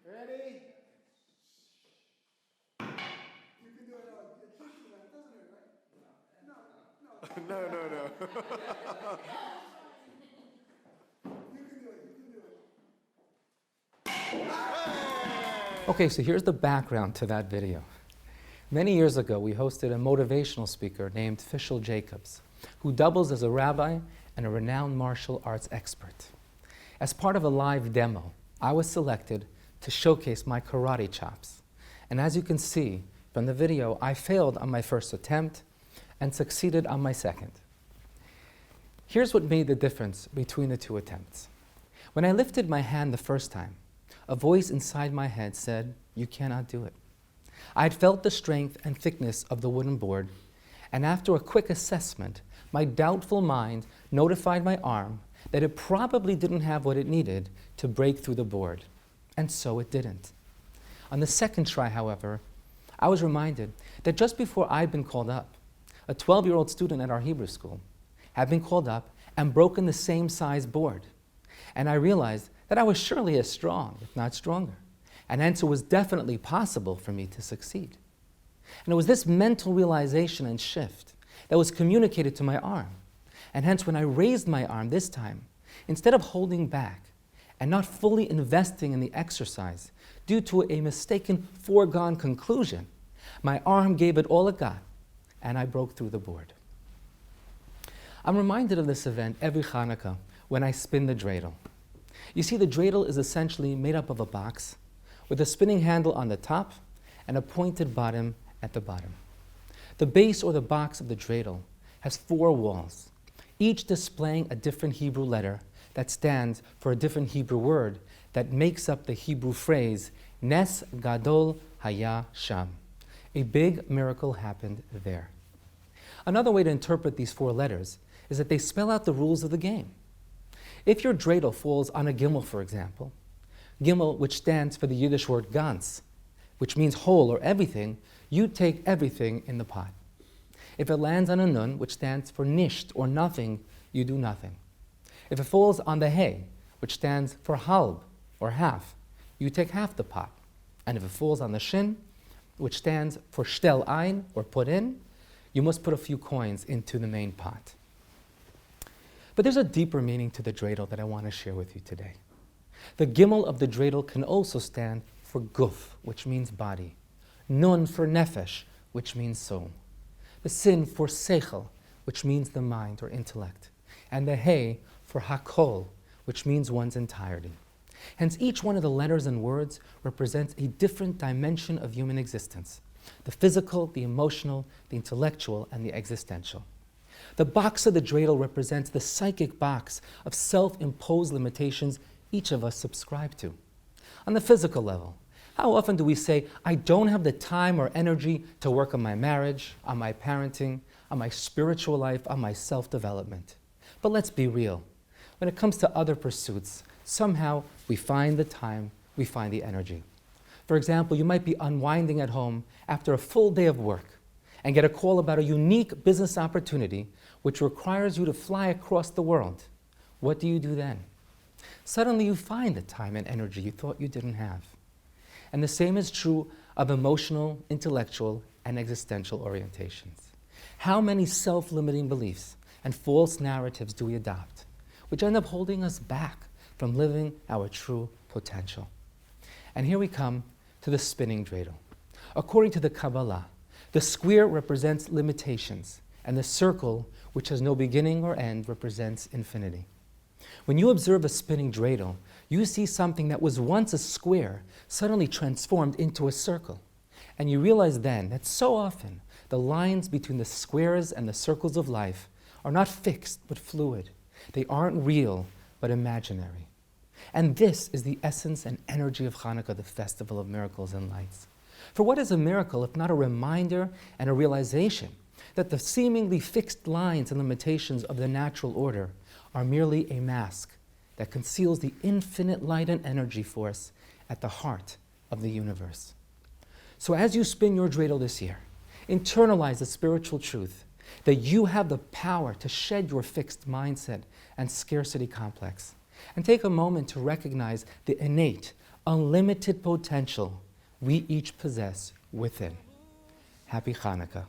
Ready? You can do it. It pushes you out, doesn't it, right? No. No. You can do it. Okay, so here's the background to that video. Many years ago, we hosted a motivational speaker named Fishel Jacobs, who doubles as a rabbi and a renowned martial arts expert. As part of a live demo, I was selected to showcase my karate chops. And as you can see from the video, I failed on my first attempt and succeeded on my second. Here's what made the difference between the two attempts. When I lifted my hand the first time, a voice inside my head said, "You cannot do it." I had felt the strength and thickness of the wooden board, and after a quick assessment, my doubtful mind notified my arm that it probably didn't have what it needed to break through the board. And so it didn't. On the second try, however, I was reminded that just before I'd been called up, a 12-year-old student at our Hebrew school had been called up and broken the same size board. And I realized that I was surely as strong, if not stronger. And hence it was definitely possible for me to succeed. And it was this mental realization and shift that was communicated to my arm. And hence when I raised my arm this time, instead of holding back and not fully investing in the exercise due to a mistaken foregone conclusion, my arm gave it all it got, and I broke through the board. I'm reminded of this event every Hanukkah when I spin the dreidel. You see, the dreidel is essentially made up of a box with a spinning handle on the top and a pointed bottom at the bottom. The base or the box of the dreidel has 4 walls, each displaying a different Hebrew letter that stands for a different Hebrew word that makes up the Hebrew phrase, Nes Gadol Haya Sham. A big miracle happened there. Another way to interpret these 4 letters is that they spell out the rules of the game. If your dreidel falls on a gimel, for example, gimel, which stands for the Yiddish word ganz, which means whole or everything, you take everything in the pot. If it lands on a nun, which stands for nisht or nothing, you do nothing. If it falls on the hay, which stands for halb or half, you take half the pot. And if it falls on the shin, which stands for shtel ein or put in, you must put a few coins into the main pot. But there's a deeper meaning to the dreidel that I want to share with you today. The gimel of the dreidel can also stand for guf, which means body, nun for nefesh, which means soul, the sin for seichel, which means the mind or intellect, and the hey for hakol, which means one's entirety. Hence, each one of the letters and words represents a different dimension of human existence: the physical, the emotional, the intellectual, and the existential. The box of the dreidel represents the psychic box of self-imposed limitations each of us subscribe to. On the physical level, how often do we say, I don't have the time or energy to work on my marriage, on my parenting, on my spiritual life, on my self-development? But let's be real. When it comes to other pursuits, somehow we find the time, we find the energy. For example, you might be unwinding at home after a full day of work and get a call about a unique business opportunity which requires you to fly across the world. What do you do then? Suddenly you find the time and energy you thought you didn't have. And the same is true of emotional, intellectual, and existential orientations. How many self-limiting beliefs and false narratives do we adopt, which end up holding us back from living our true potential? And here we come to the spinning dreidel. According to the Kabbalah, the square represents limitations, and the circle, which has no beginning or end, represents infinity. When you observe a spinning dreidel, you see something that was once a square suddenly transformed into a circle. And you realize then that so often the lines between the squares and the circles of life are not fixed but fluid. They aren't real but imaginary. And this is the essence and energy of Hanukkah, the festival of miracles and lights. For what is a miracle if not a reminder and a realization that the seemingly fixed lines and limitations of the natural order are merely a mask that conceals the infinite light and energy force at the heart of the universe. So as you spin your dreidel this year, internalize the spiritual truth that you have the power to shed your fixed mindset and scarcity complex, and take a moment to recognize the innate, unlimited potential we each possess within. Happy Hanukkah.